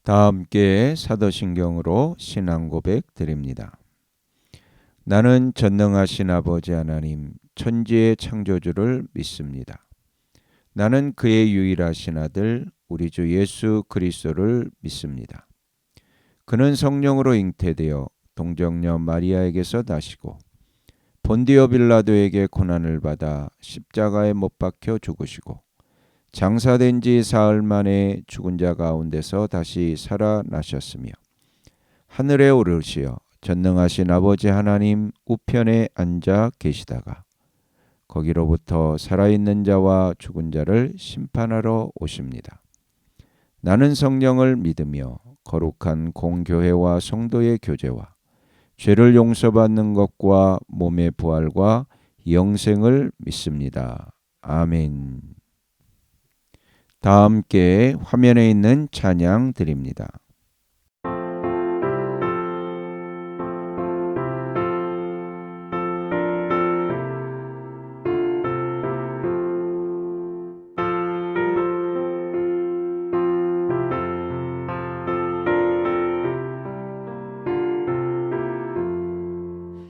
다 함께 사도신경으로 신앙 고백 드립니다. 나는 전능하신 아버지 하나님 천지의 창조주를 믿습니다. 나는 그의 유일하신 아들 우리 주 예수 그리스도를 믿습니다. 그는 성령으로 잉태되어 동정녀 마리아에게서 나시고 본디오 빌라도에게 고난을 받아 십자가에 못 박혀 죽으시고 장사된 지 사흘 만에 죽은 자 가운데서 다시 살아나셨으며 하늘에 오르시어 전능하신 아버지 하나님 우편에 앉아 계시다가 거기로부터 살아있는 자와 죽은 자를 심판하러 오십니다. 나는 성령을 믿으며 거룩한 공교회와 성도의 교제와 죄를 용서받는 것과 몸의 부활과 영생을 믿습니다. 아멘. 다 함께 화면에 있는 찬양 드립니다.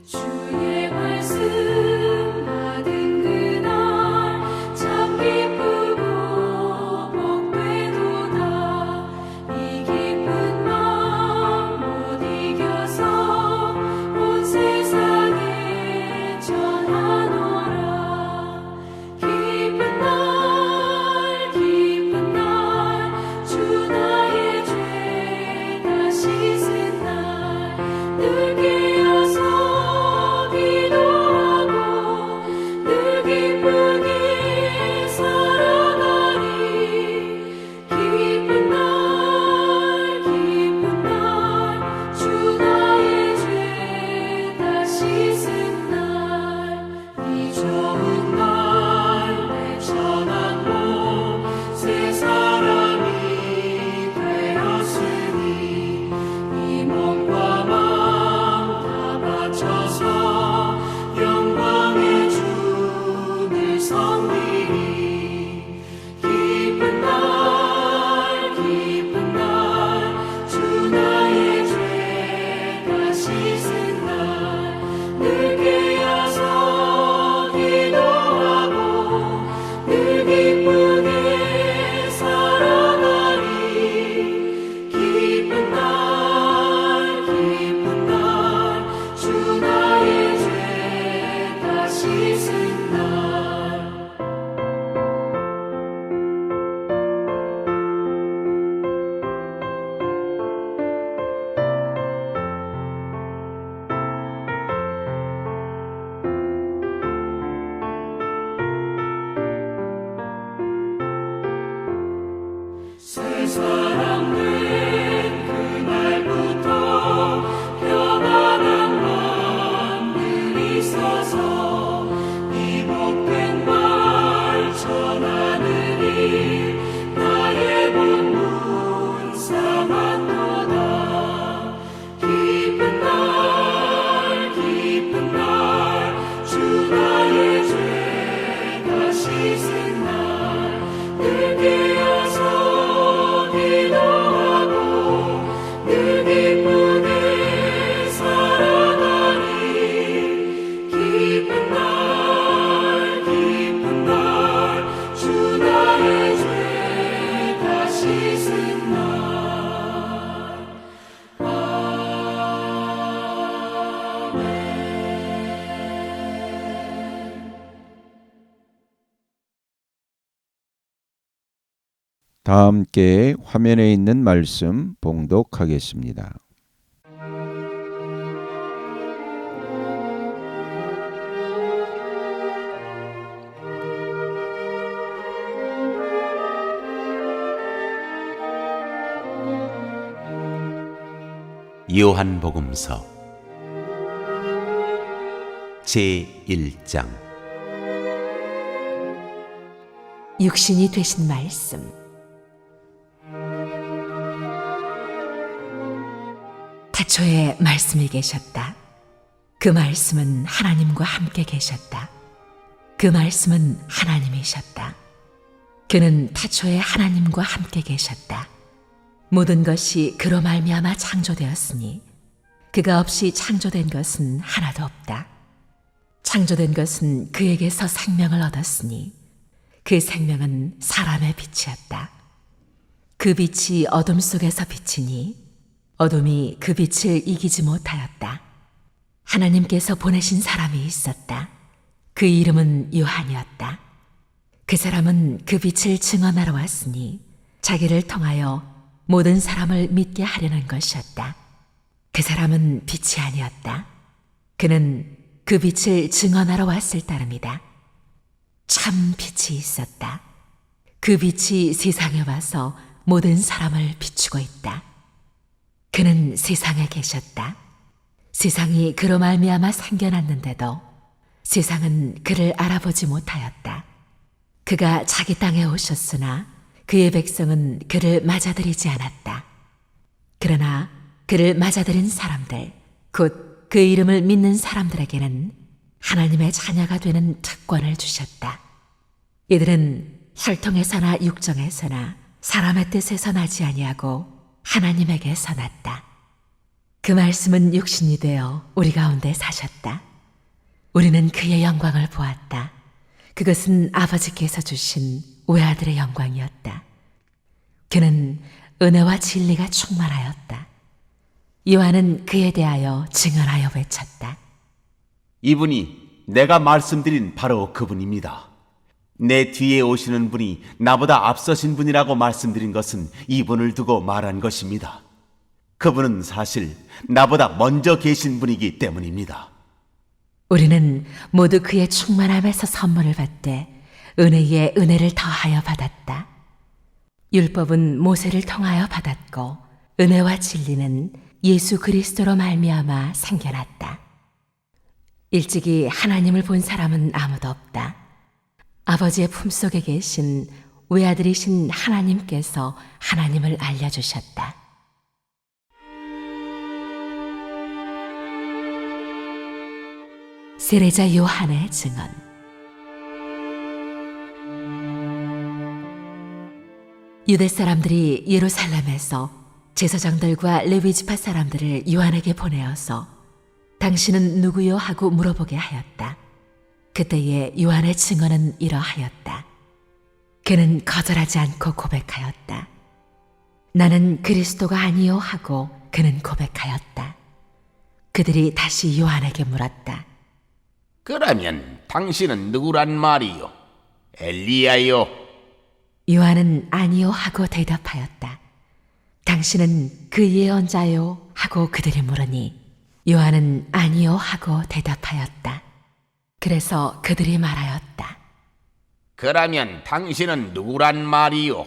주의 말씀 받은 그날 참 기쁘고 복되도다. 이 기쁜 마음 못 이겨서 온 세상에 전하노라. 기쁜 날 주 나의 죄 다 씻은 날 늘 깨어서 기도하고 늘 기쁘게 살아가리. 기쁜 날 주 나의 죄 다 씻은 날 이 좋은 날 내 천한 몸 새 사람이 되었으니 이 몸과 마음 다 바쳐서 영광의 주를 섬기리. 기쁜 날 주 나의 죄 다 씻은 날 늘 깨어서 기도하고 늘 기쁘게 살아가리. 기쁜 날 주 나의 죄 다 씻은 날 새 사람 된 그날부터 평안한 만들이 있어서 이 복된 말 전하느니 나의 본문 삼았도다. 기쁜 날 주 나의 죄 다 씻은 날 늘 깨어서 기도하고 늘 기쁘게 살아가리. 기쁜 날 주 나의 죄 다 씻은 날 아멘. 다 함께 화면에 있는 말씀 봉독하겠습니다. 요한복음서 제1장 육신이 되신 말씀. 태초에 말씀이 계셨다. 그 말씀은 하나님과 함께 계셨다. 그 말씀은 하나님이셨다. 그는 태초에 하나님과 함께 계셨다. 모든 것이 그로 말미암아 창조되었으니 그가 없이 창조된 것은 하나도 없다. 창조된 것은 그에게서 생명을 얻었으니 그 생명은 사람의 빛이었다. 그 빛이 어둠 속에서 비치니 어둠이 그 빛을 이기지 못하였다. 하나님께서 보내신 사람이 있었다. 그 이름은 요한이었다. 그 사람은 그 빛을 증언하러 왔으니 자기를 통하여 모든 사람을 믿게 하려는 것이었다. 그 사람은 빛이 아니었다. 그는 그 빛을 증언하러 왔을 따름이다. 참 빛이 있었다. 그 빛이 세상에 와서 모든 사람을 비추고 있다. 그는 세상에 계셨다. 세상이 그로 말미암아 생겨났는데도 세상은 그를 알아보지 못하였다. 그가 자기 땅에 오셨으나 그의 백성은 그를 맞아들이지 않았다. 그러나 그를 맞아들인 사람들, 곧 그 이름을 믿는 사람들에게는 하나님의 자녀가 되는 특권을 주셨다. 이들은 혈통에서나 육정에서나 사람의 뜻에서 나지 아니하고 하나님에게서 났다. 그 말씀은 육신이 되어 우리 가운데 사셨다. 우리는 그의 영광을 보았다. 그것은 아버지께서 주신 외아들의 영광이었다. 그는 은혜와 진리가 충만하였다. 요한은 그에 대하여 증언하여 외쳤다. 이분이 내가 말씀드린 바로 그분입니다. 내 뒤에 오시는 분이 나보다 앞서신 분이라고 말씀드린 것은 이분을 두고 말한 것입니다. 그분은 사실 나보다 먼저 계신 분이기 때문입니다. 우리는 모두 그의 충만함에서 선물을 받되 은혜에 은혜를 더하여 받았다. 율법은 모세를 통하여 받았고 은혜와 진리는 예수 그리스도로 말미암아 생겨났다. 일찍이 하나님을 본 사람은 아무도 없다. 아버지의 품속에 계신 외아들이신 하나님께서 하나님을 알려주셨다. 세례자 요한의 증언. 유대 사람들이 예루살렘에서 제사장들과 레위 지파 사람들을 요한에게 보내어서 당신은 누구요 하고 물어보게 하였다. 그때에 요한의 증언은 이러하였다. 그는 거절하지 않고 고백하였다. 나는 그리스도가 아니요 하고 그는 고백하였다. 그들이 다시 요한에게 물었다. 그러면 당신은 누구란 말이요? 엘리야요? 요한은 아니요 하고 대답하였다. 당신은 그 예언자요 하고 그들이 물으니 요한은 아니요 하고 대답하였다. 그래서 그들이 말하였다. 그러면 당신은 누구란 말이요?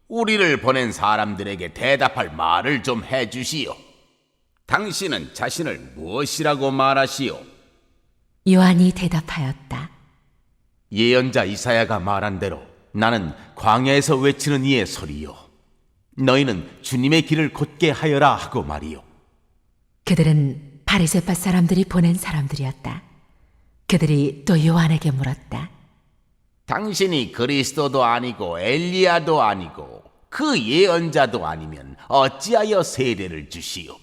우리를 보낸 사람들에게 대답할 말을 좀 해주시오. 당신은 자신을 무엇이라고 말하시오? 요한이 대답하였다. 예언자 이사야가 말한 대로 나는 광야에서 외치는 이의 소리요. 너희는 주님의 길을 곧게 하여라 하고 말이요. 그들은 바리새파 사람들이 보낸 사람들이었다. 그들이 또 요한에게 물었다. 당신이 그리스도도 아니고 엘리야도 아니고 그 예언자도 아니면 어찌하여 세례를 주시오?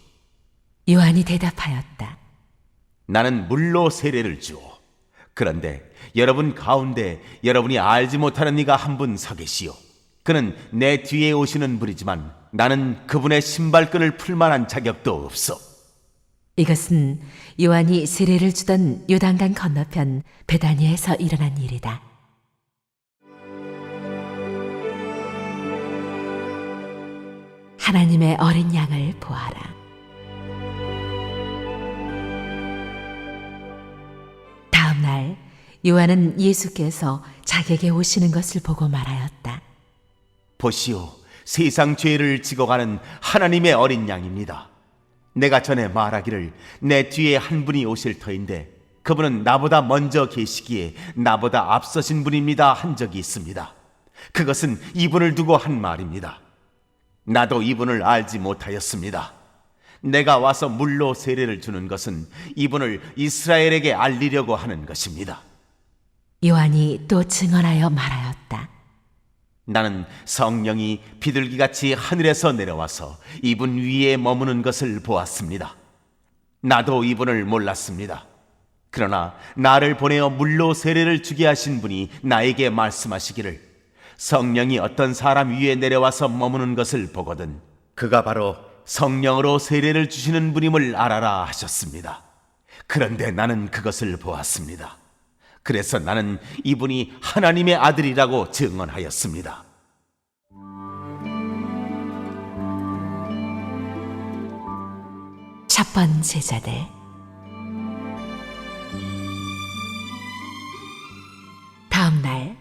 요한이 대답하였다. 나는 물로 세례를 주오. 그런데 여러분 가운데 여러분이 알지 못하는 이가 한 분 서 계시오. 그는 내 뒤에 오시는 분이지만 나는 그분의 신발끈을 풀 만한 자격도 없어. 이것은 요한이 세례를 주던 요단강 건너편 베다니에서 일어난 일이다. 하나님의 어린 양을 보아라. 다음 날 요한은 예수께서 자기에게 오시는 것을 보고 말하였다. 보시오, 세상 죄를 지고 가는 하나님의 어린 양입니다. 내가 전에 말하기를 내 뒤에 한 분이 오실 터인데 그분은 나보다 먼저 계시기에 나보다 앞서신 분입니다 한 적이 있습니다. 그것은 이분을 두고 한 말입니다. 나도 이분을 알지 못하였습니다. 내가 와서 물로 세례를 주는 것은 이분을 이스라엘에게 알리려고 하는 것입니다. 요한이 또 증언하여 말하였다. 나는 성령이 비둘기같이 하늘에서 내려와서 이분 위에 머무는 것을 보았습니다. 나도 이분을 몰랐습니다. 그러나 나를 보내어 물로 세례를 주게 하신 분이 나에게 말씀하시기를 성령이 어떤 사람 위에 내려와서 머무는 것을 보거든 그가 바로 성령으로 세례를 주시는 분임을 알아라 하셨습니다. 그런데 나는 그것을 보았습니다. 그래서 나는 이분이 하나님의 아들이라고 증언하였습니다. 첫 번째 제자들. 다음 날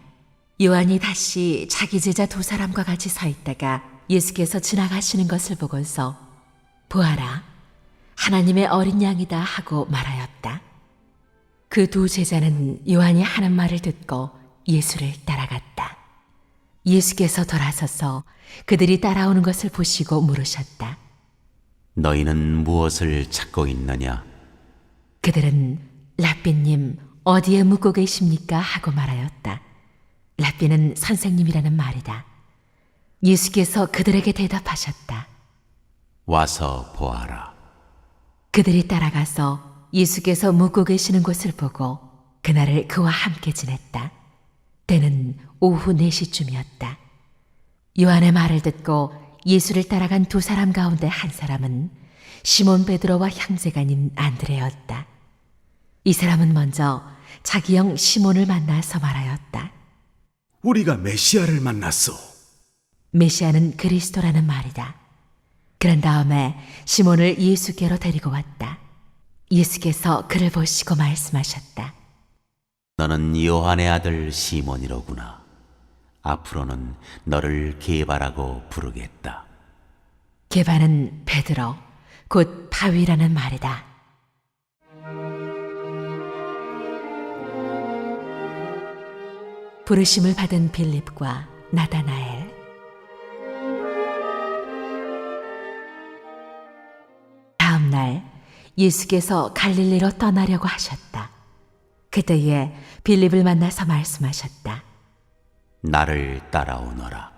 요한이 다시 자기 제자 두 사람과 같이 서 있다가 예수께서 지나가시는 것을 보고서 보아라, 하나님의 어린 양이다 하고 말하였다. 그 두 제자는 요한이 하는 말을 듣고 예수를 따라갔다. 예수께서 돌아서서 그들이 따라오는 것을 보시고 물으셨다. 너희는 무엇을 찾고 있느냐? 그들은 랍비님 어디에 묵고 계십니까? 하고 말하였다. 랍비는 선생님이라는 말이다. 예수께서 그들에게 대답하셨다. 와서 보아라. 그들이 따라가서 예수께서 묵고 계시는 곳을 보고 그날을 그와 함께 지냈다. 때는 오후 4시쯤이었다. 요한의 말을 듣고 예수를 따라간 두 사람 가운데 한 사람은 시몬 베드로와 형제간인 안드레였다. 이 사람은 먼저 자기 형 시몬을 만나서 말하였다. 우리가 메시아를 만났소. 메시아는 그리스도라는 말이다. 그런 다음에 시몬을 예수께로 데리고 왔다. 예수께서 그를 보시고 말씀하셨다. 너는 요한의 아들 시몬이로구나. 앞으로는 너를 게바라고 부르겠다. 게바는 베드로, 곧 바위라는 말이다. 부르심을 받은 빌립과 나다나엘. 다음 날 예수께서 갈릴리로 떠나려고 하셨다. 그때에 빌립을 만나서 말씀하셨다. 나를 따라오너라.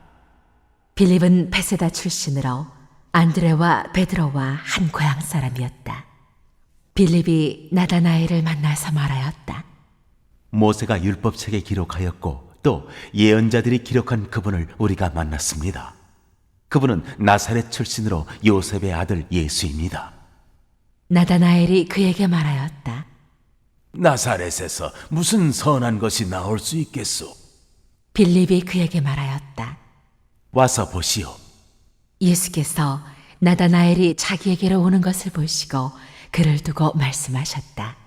빌립은 베세다 출신으로 안드레와 베드로와 한 고향 사람이었다. 빌립이 나다나엘을 만나서 말하였다. 모세가 율법책에 기록하였고 또 예언자들이 기록한 그분을 우리가 만났습니다. 그분은 나사렛 출신으로 요셉의 아들 예수입니다. 나다나엘이 그에게 말하였다. 나사렛에서 무슨 선한 것이 나올 수 있겠소? 빌립이 그에게 말하였다. 와서 보시오. 예수께서 나다나엘이 자기에게로 오는 것을 보시고 그를 두고 말씀하셨다.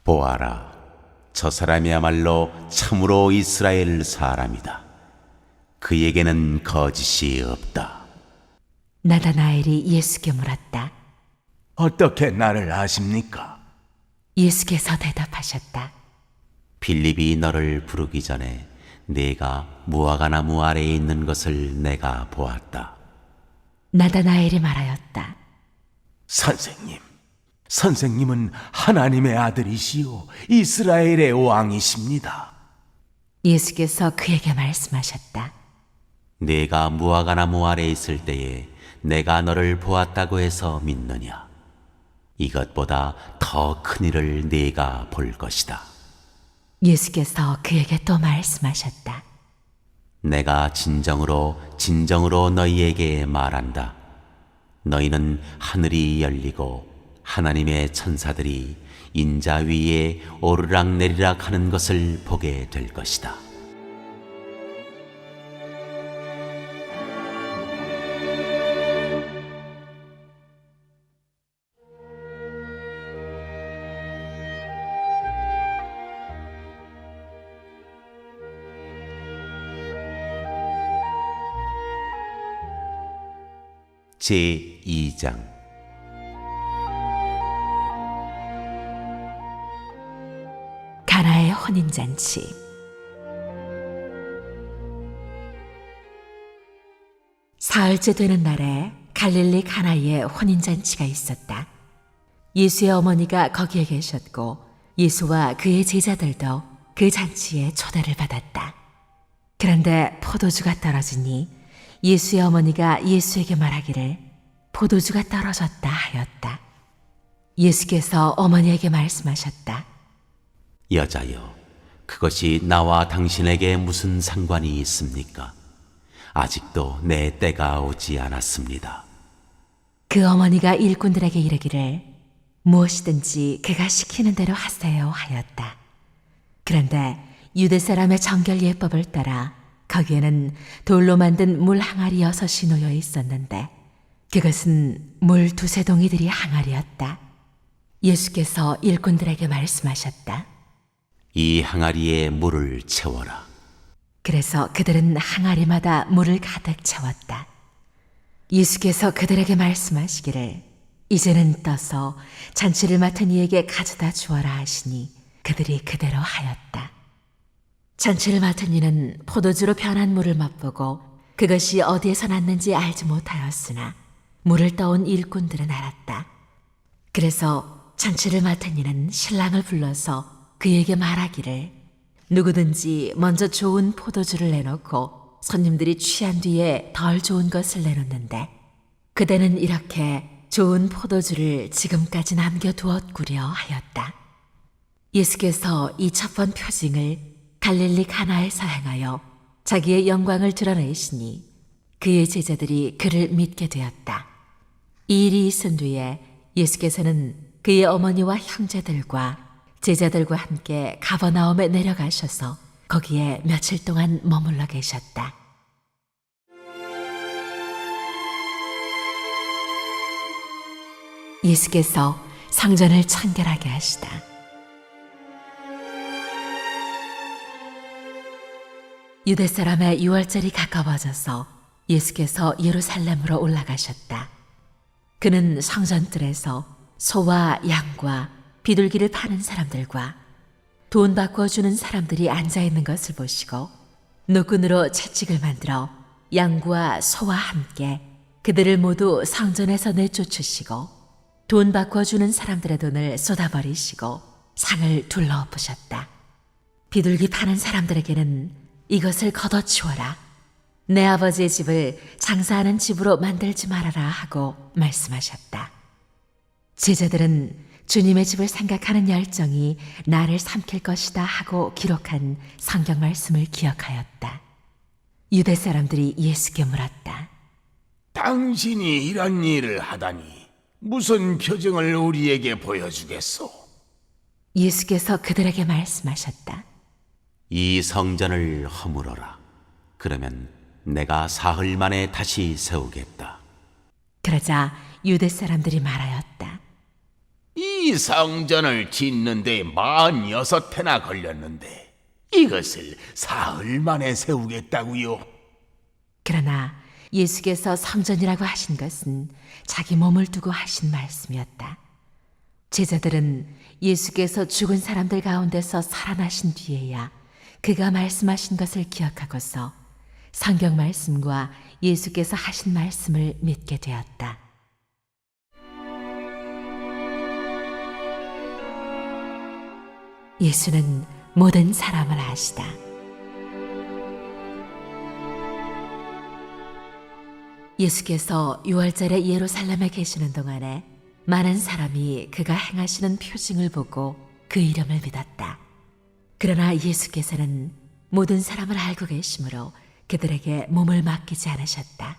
보아라. 저 사람이야말로 참으로 이스라엘 사람이다. 그에게는 거짓이 없다. 나다나엘이 예수께 물었다. 어떻게 나를 아십니까? 예수께서 대답하셨다. 빌립이 너를 부르기 전에 네가 무화과나무 아래에 있는 것을 내가 보았다. 나다나엘이 말하였다. 선생님, 선생님은 하나님의 아들이시오 이스라엘의 왕이십니다. 예수께서 그에게 말씀하셨다. 네가 무화과나무 아래에 있을 때에 내가 너를 보았다고 해서 믿느냐? 이것보다 더 큰 일을 네가 볼 것이다. 예수께서 그에게 또 말씀하셨다. 내가 진정으로 너희에게 말한다. 너희는 하늘이 열리고 하나님의 천사들이 인자 위에 오르락내리락 하는 것을 보게 될 것이다. 제2장 가나의 혼인잔치. 사흘째 되는 날에 갈릴리 가나에 혼인잔치가 있었다. 예수의 어머니가 거기에 계셨고 예수와 그의 제자들도 그 잔치에 초대를 받았다. 그런데 포도주가 떨어지니 예수의 어머니가 예수에게 말하기를 포도주가 떨어졌다 하였다. 예수께서 어머니에게 말씀하셨다. 여자여, 그것이 나와 당신에게 무슨 상관이 있습니까? 아직도 내 때가 오지 않았습니다. 그 어머니가 일꾼들에게 이르기를 무엇이든지 그가 시키는 대로 하세요 하였다. 그런데 유대 사람의 정결 예법을 따라 거기에는 돌로 만든 물 항아리 6이 놓여 있었는데 그것은 물 2-3동이들이 항아리였다. 예수께서 일꾼들에게 말씀하셨다. 이 항아리에 물을 채워라. 그래서 그들은 항아리마다 물을 가득 채웠다. 예수께서 그들에게 말씀하시기를 이제는 떠서 잔치를 맡은 이에게 가져다 주어라 하시니 그들이 그대로 하였다. 잔치를 맡은 이는 포도주로 변한 물을 맛보고 그것이 어디에서 났는지 알지 못하였으나 물을 떠온 일꾼들은 알았다. 그래서 잔치를 맡은 이는 신랑을 불러서 그에게 말하기를 누구든지 먼저 좋은 포도주를 내놓고 손님들이 취한 뒤에 덜 좋은 것을 내놓는데 그대는 이렇게 좋은 포도주를 지금까지 남겨두었구려 하였다. 예수께서 이 첫 번 표징을 갈릴리 가나에서 행하여 자기의 영광을 드러내시니 그의 제자들이 그를 믿게 되었다. 이 일이 있은 뒤에 예수께서는 그의 어머니와 형제들과 제자들과 함께 가버나움에 내려가셔서 거기에 며칠 동안 머물러 계셨다. 예수께서 성전을 청결하게 하시다. 유대 사람의 유월절이 가까워져서 예수께서 예루살렘으로 올라가셨다. 그는 성전뜰에서 소와 양과 비둘기를 파는 사람들과 돈 바꿔주는 사람들이 앉아있는 것을 보시고 노끈으로 채찍을 만들어 양과 소와 함께 그들을 모두 성전에서 내쫓으시고 돈 바꿔주는 사람들의 돈을 쏟아버리시고 상을 둘러엎으셨다. 비둘기 파는 사람들에게는 이것을 걷어치워라. 내 아버지의 집을 장사하는 집으로 만들지 말아라 하고 말씀하셨다. 제자들은 주님의 집을 생각하는 열정이 나를 삼킬 것이다 하고 기록한 성경 말씀을 기억하였다. 유대 사람들이 예수께 물었다. 당신이 이런 일을 하다니 무슨 표징을 우리에게 보여주겠소? 예수께서 그들에게 말씀하셨다. 이 성전을 허물어라. 그러면 내가 사흘 만에 다시 세우겠다. 그러자 유대 사람들이 말하였다. 이 성전을 짓는데 46해나 걸렸는데 이것을 사흘 만에 세우겠다고요? 그러나 예수께서 성전이라고 하신 것은 자기 몸을 두고 하신 말씀이었다. 제자들은 예수께서 죽은 사람들 가운데서 살아나신 뒤에야 그가 말씀하신 것을 기억하고서 성경 말씀과 예수께서 하신 말씀을 믿게 되었다. 예수는 모든 사람을 아시다. 예수께서 유월절에 예루살렘에 계시는 동안에 많은 사람이 그가 행하시는 표징을 보고 그 이름을 믿었다. 그러나 예수께서는 모든 사람을 알고 계시므로 그들에게 몸을 맡기지 않으셨다.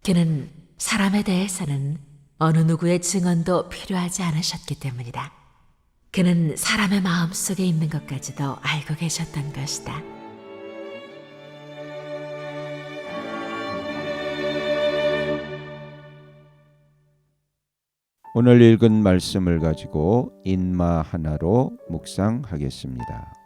그는 사람에 대해서는 어느 누구의 증언도 필요하지 않으셨기 때문이다. 그는 사람의 마음 속에 있는 것까지도 알고 계셨던 것이다. 오늘 읽은 말씀을 가지고 인마 하나로 묵상하겠습니다.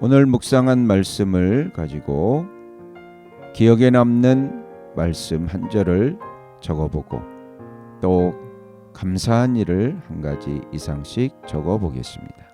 오늘 묵상한 말씀을 가지고 기억에 남는 말씀 한 절을 적어보고 또 감사한 일을 한 가지 이상씩 적어보겠습니다.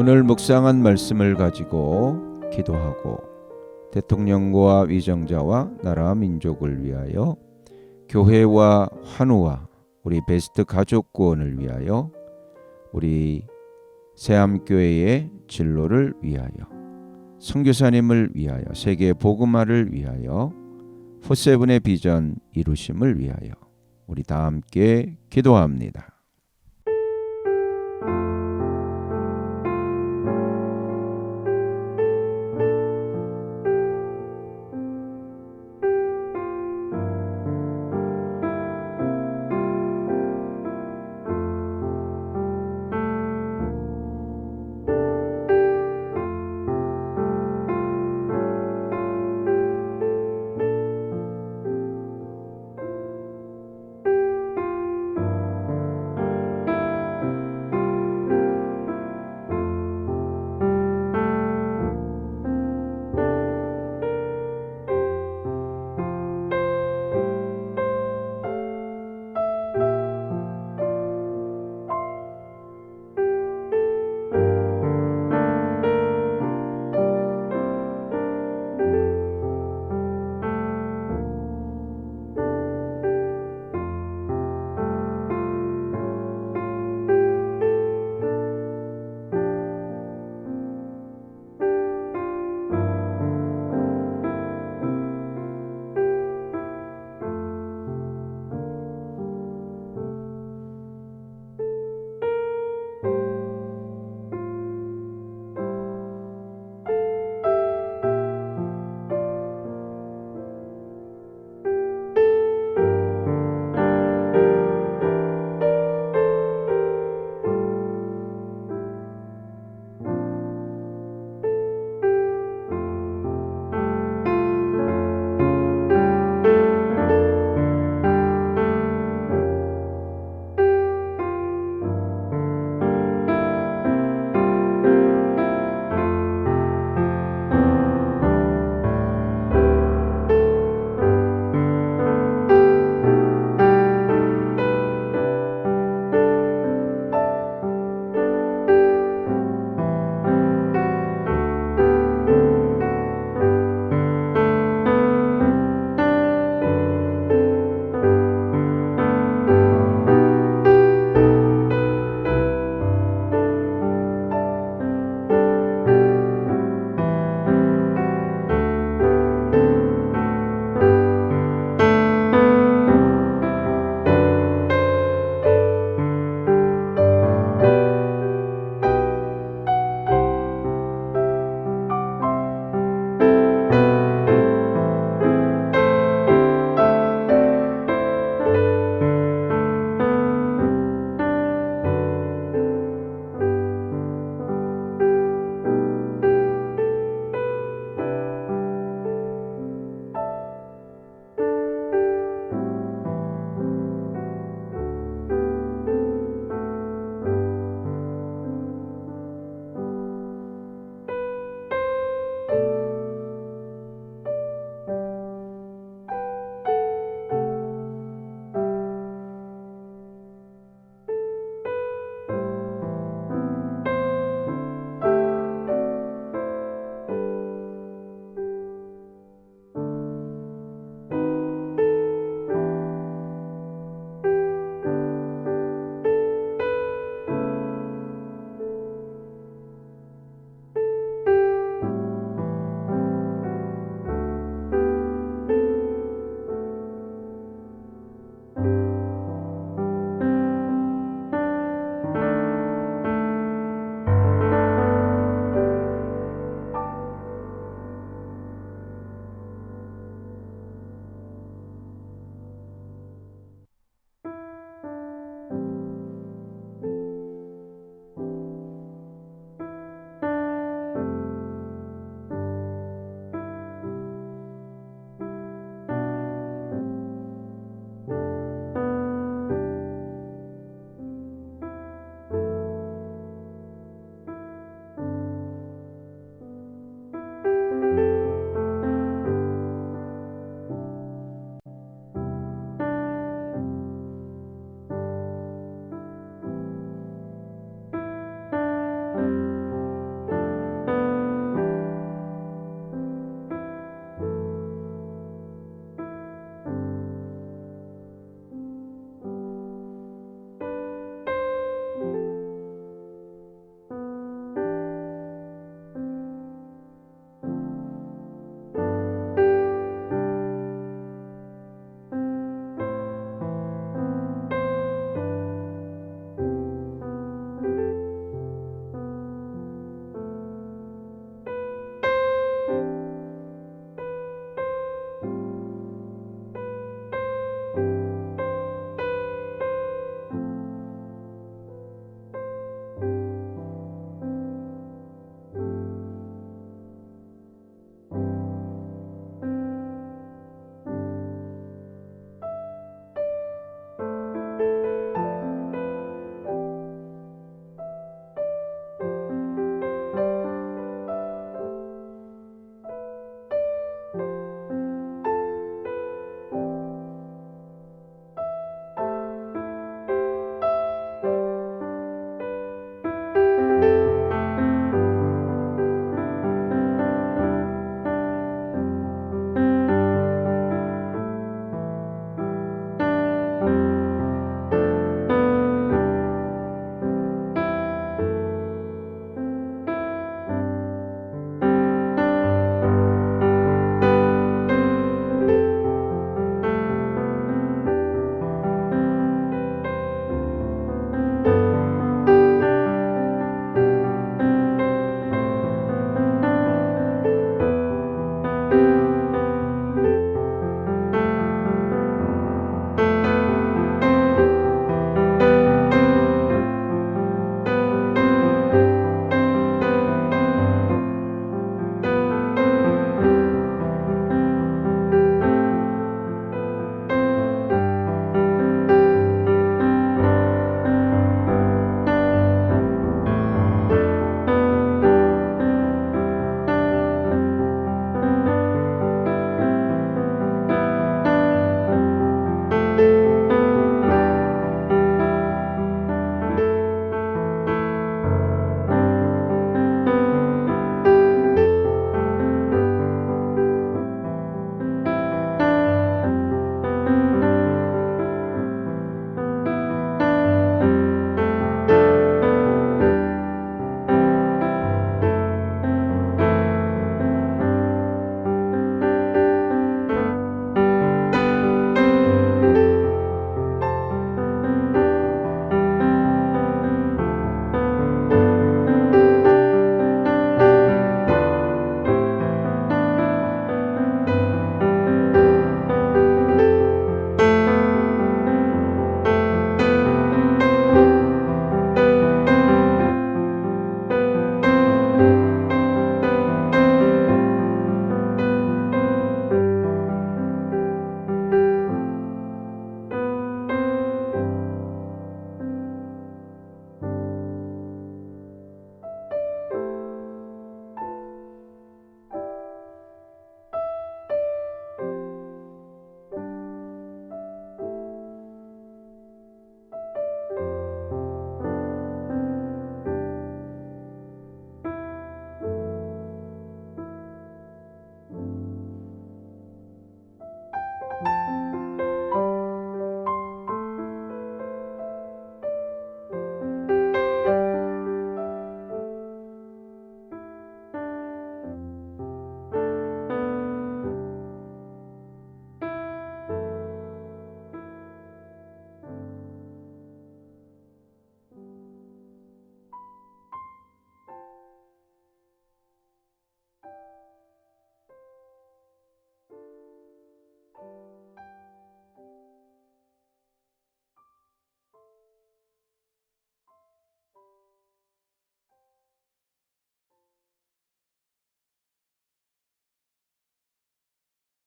오늘 묵상한 말씀을 가지고 기도하고 대통령과 위정자와 나라 민족을 위하여 교회와 환우와 우리 베스트 가족 구원을 위하여 우리 새암교회의 진로를 위하여 선교사님을 위하여 세계 복음화를 위하여 포세븐의 비전 이루심을 위하여 우리 다 함께 기도합니다.